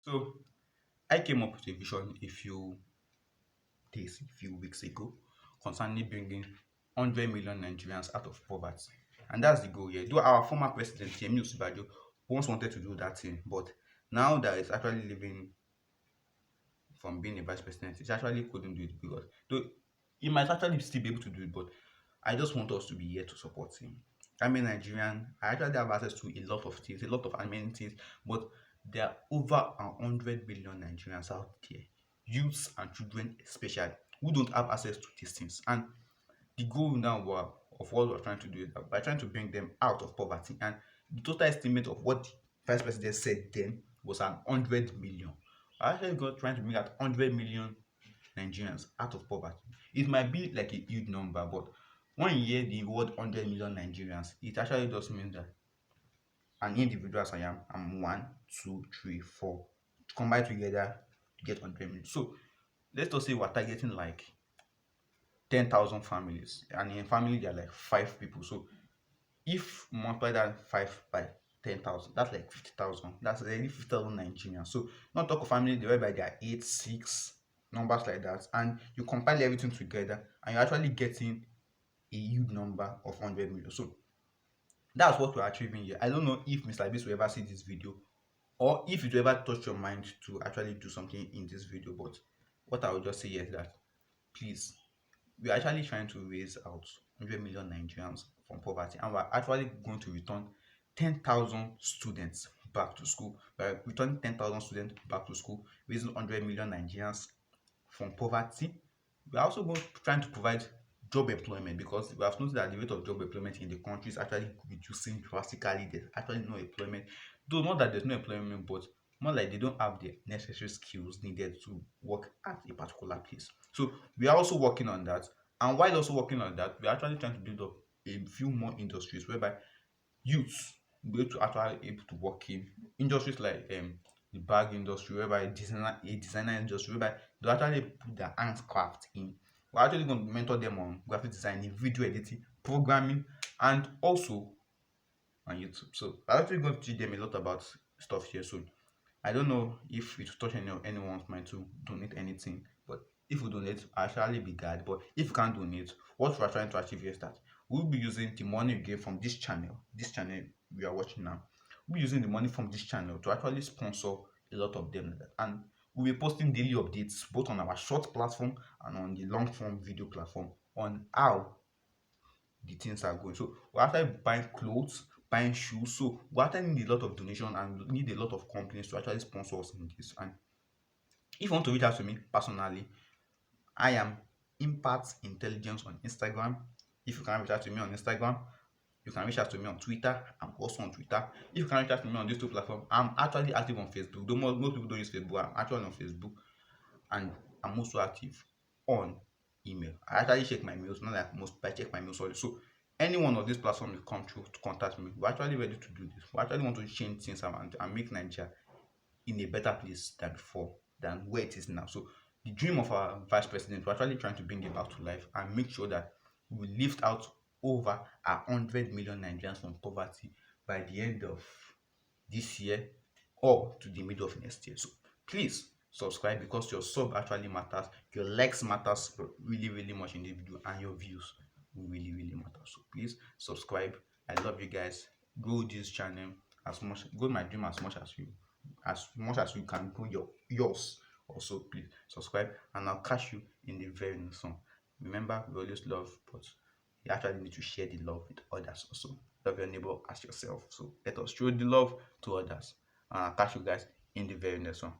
So I came up with a vision a few weeks ago, concerning bringing 100 million Nigerians out of poverty. And that's the goal here. Though our former president, Yemi Osinbajo, once wanted to do that thing, but now that he's actually living from being a vice president, he actually couldn't do it because though he might actually still be able to do it, but I just want us to be here to support him. I'm a Nigerian. I actually have access to a lot of things, a lot of amenities, but there are over 100 billion Nigerians out there, youths and children especially, who don't have access to these things. And the goal now of what we're trying to do is that we're trying to bring them out of poverty. And the total estimate of what the vice president said then was 100 million. I actually got trying to bring out 100 million Nigerians out of poverty. It might be like a huge number, but when you hear the word 100 million Nigerians, it actually just means that an individual as I am, I'm one, two, three, four. Combined together to get 100 million. So let's just say we're targeting like 10,000 families, and in a family there are like five people. So if multiply that five by 10,000, that's like 50,000. That's already 50,000 Nigerians. So not talk of family divided by their eight, six numbers like that, and you compile everything together, and you're actually getting a huge number of 100 million. So that's what we're achieving here. I don't know if Mr. Beast will ever see this video, or if it will ever touch your mind to actually do something in this video. But what I would just say here is that please, we're actually trying to raise out 100 million Nigerians from poverty, and we're actually going to return 10,000 students back to school. By returning 10,000 students back to school, raising 100 million Nigerians from poverty, we're also going to trying to provide job employment, because we have noticed that the rate of job employment in the country is actually reducing drastically. There's actually no employment, though not that there's no employment, but more like they don't have the necessary skills needed to work at a particular place. So we are also working on that. And while also working on that, we're actually trying to build up a few more industries whereby youths will be able to actually able to work in industries like the bag industry, whereby a designer industry, whereby they actually put their handcraft in. We're actually going to mentor them on graphic designing, video editing, programming, and also on YouTube. So I'm actually going to teach them a lot about stuff here. So I don't know if it will touch anyone's mind to donate anything, but if you donate, I'll actually be glad. But if you can't donate, what we're trying to achieve here is that we'll be using the money we get from this channel we are watching now. We'll be using the money from this channel to actually sponsor a lot of them. And we'll be posting daily updates both on our short platform and on the long form video platform on how the things are going. So we're actually buying clothes, buying shoes. So we actually need a lot of donation and need a lot of companies to actually sponsor us in this. And if you want to reach out to me personally, I am Impact Intelligence on Instagram. If you can reach out to me on Instagram, you can reach out to me on Twitter. I'm also on Twitter. If you can reach out to me on these two platforms, I'm actually active on Facebook. Though most people don't use Facebook, I'm actually on Facebook, and I'm also active on email. I actually check my mails, not like most, but I check my mails already. So any one of these platforms you come through to contact me, we're actually ready to do this. We actually want to change things around and make Nigeria in a better place than before, than where it is now. So the dream of our vice president, we're actually trying to bring it back to life and make sure that we lift out over 100 million Nigerians from poverty by the end of this year or to the middle of next year. So please subscribe, because your sub actually matters, your likes matters really, really much in the video, and your views will really, really matter. So please subscribe. I love you guys. Grow this channel as much, grow my dream as much as you can grow yours. Also, please subscribe, and I'll catch you in the very next one. Remember, we always love, but you actually need to share the love with others also. Love your neighbor as yourself. So let us show the love to others. And I'll catch you guys in the very next one.